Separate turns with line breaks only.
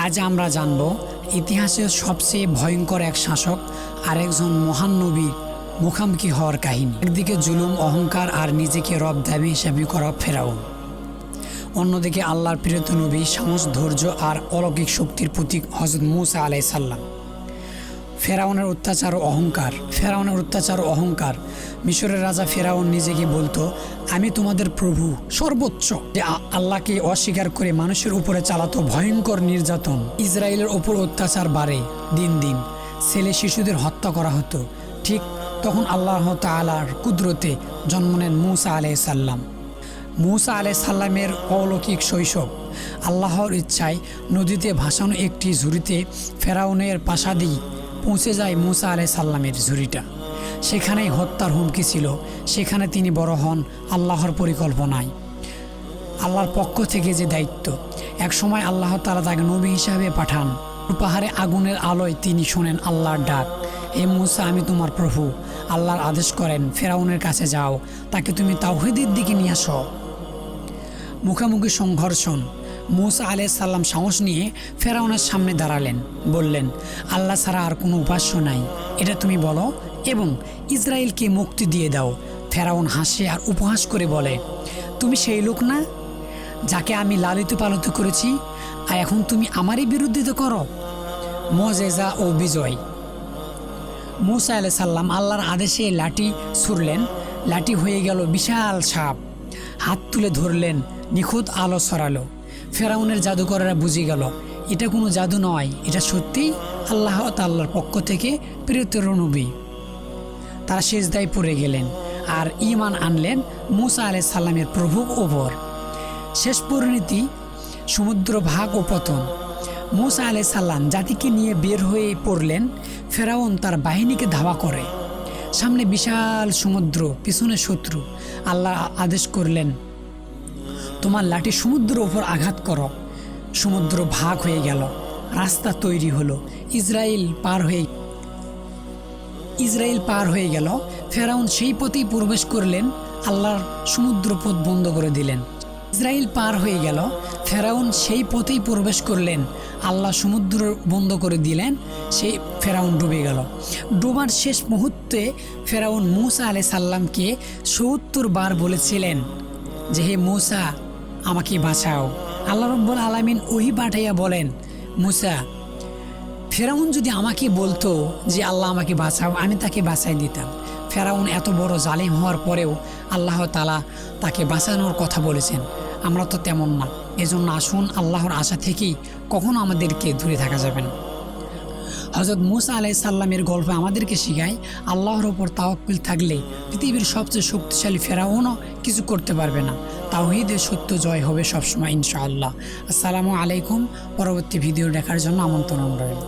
আজ আমরা জানব ইতিহাসের সবচেয়ে ভয়ঙ্কর এক শাসক আর একজন মহান নবীর মুখোমুখি হওয়ার কাহিনী। একদিকে জুলুম, অহংকার আর নিজেকে রব দাবি হিসাবে করা ফেরাউন, অন্যদিকে আল্লাহর প্রিয় নবী, সাহস, ধৈর্য আর অলৌকিক শক্তির প্রতীক হযরত মূসা আলাইহিস সালাম। ফেরাউনের অত্যাচার ও অহংকার। মিশরের রাজা ফেরাউন নিজেকে বলতো, আমি তোমাদের প্রভু সর্বোচ্চ। যে আল্লাহকে অস্বীকার করে মানুষের উপরে চালাতো ভয়ঙ্কর নির্যাতন। ইসরায়েলের ওপর অত্যাচার বাড়ে দিন দিন, ছেলে শিশুদের হত্যা করা হতো। ঠিক তখন আল্লাহ তাআলার কুদরতে জন্ম নেন মূসা আলাইহিস সালাম। মূসা আলাইহিস সালামের অলৌকিক শৈশব। আল্লাহর ইচ্ছায় নদীতে ভাসানো একটি ঝুড়িতে ফেরাউনের প্রাসাদেই পৌঁছে যায় মূসা আলাইহিস সালামের ঝুড়িটা। সেখানেই হত্যার হুমকি ছিল, সেখানে তিনি বড় হন আল্লাহর পরিকল্পনায়, আল্লাহর পক্ষ থেকে যে দায়িত্ব। এক সময় আল্লাহ তাআলা তাকে নবী হিসাবে পাঠান। পাহাড়ে আগুনের আলোয় তিনি শোনেন আল্লাহর ডাক, হে মূসা, আমি তোমার প্রভু। আল্লাহর আদেশ করেন, ফেরাউনের কাছে যাও, তাকে তুমি তাওহীদের দিকে নিয়ে আসো। মুখোমুখি সংঘর্ষণ। মূসা আলাইহিস সালাম সাহস নিয়ে ফেরাউনের সামনে দাঁড়ালেন, বললেন, আল্লাহ ছাড়া আর কোনো উপাস্য নাই, এটা তুমি বলো এবং ইসরায়েলকে মুক্তি দিয়ে দাও। ফেরাউন হাসে আর উপহাস করে বলে, তুমি সেই লোক না যাকে আমি লালিত পালিত করেছি, আর এখন তুমি আমারই বিরোধিতা করো। মুজিজা ও বিজয়। মূসা আলাইহিস সালাম আল্লাহর আদেশে লাঠি ছুড়লেন, লাঠি হয়ে গেল বিশাল সাপ। হাত তুলে ধরলেন, নিখুঁত আলো ছড়ালো। ফেরাউনের জাদুকরেরা বুঝে গেল, এটা কোনো জাদু নয়, এটা সত্যিই আল্লাহ তাআলার পক্ষ থেকে প্রেরিত নবী। তারা সিজদায় পড়ে গেলেন আর ঈমান আনলেন মূসা আলাইহিস সালামের প্রভুর ওপর। শেষ পরিণতি সমুদ্র ভাগ ও পতন। মূসা আলাইহিস সালাম জাতিকে নিয়ে বের হয়ে পড়লেন। ফেরাউন তার বাহিনীকে ধাওয়া করে। সামনে বিশাল সমুদ্র, পিছনে শত্রু। আল্লাহ আদেশ করলেন, তোমার লাঠি সমুদ্রের ওপর আঘাত করো। সমুদ্র ভাগ হয়ে গেল, রাস্তা তৈরি হলো। ইসরায়েল পার হয়ে গেল। ফেরাউন সেই পথেই প্রবেশ করলেন, আল্লাহর সমুদ্র পথ বন্ধ করে দিলেন। ইসরায়েল পার হয়ে গেল, ফেরাউন সেই পথেই প্রবেশ করলেন, আল্লাহ সমুদ্র বন্ধ করে দিলেন। সেই ফেরাউন ডুবে গেল। ডোবার শেষ মুহূর্তে ফেরাউন মূসা আলাইহিস সালামকে ৭০ বার বলেছিলেন যে, হে মূসা, আমাকে বাঁচাও। আল্লাহ রাব্বুল আলামিন ওহী পাঠাইয়া বলেন, মূসা, ফেরাউন যদি আমাকে বলতো যে আল্লাহ আমাকে বাঁচাও, আমি তাকে বাঁচাই দিতাম। ফেরাউন এত বড় জালিম হওয়ার পরেও আল্লাহ তাআলা তাকে বাঁচানোর কথা বলেছেন। আমরা তো তেমন না, এজন্য আসুন আল্লাহর আশা থেকেই কখনো আমাদেরকে দূরে থাকা যাবে না। হযরত মূসা আলাইহিস সালামের গল্প আমাদেরকে শেখায়, আল্লাহর ওপর তাওয়াক্কুল থাকলে পৃথিবীর সবচেয়ে শক্তিশালী ফেরাউনও কিছু করতে পারবে না। তাওহীদের সত্য জয় হবে সবসময় ইনশাআল্লাহ। আসসালামু আলাইকুম। পরবর্তী ভিডিও দেখার জন্য আমন্ত্রণ রইল।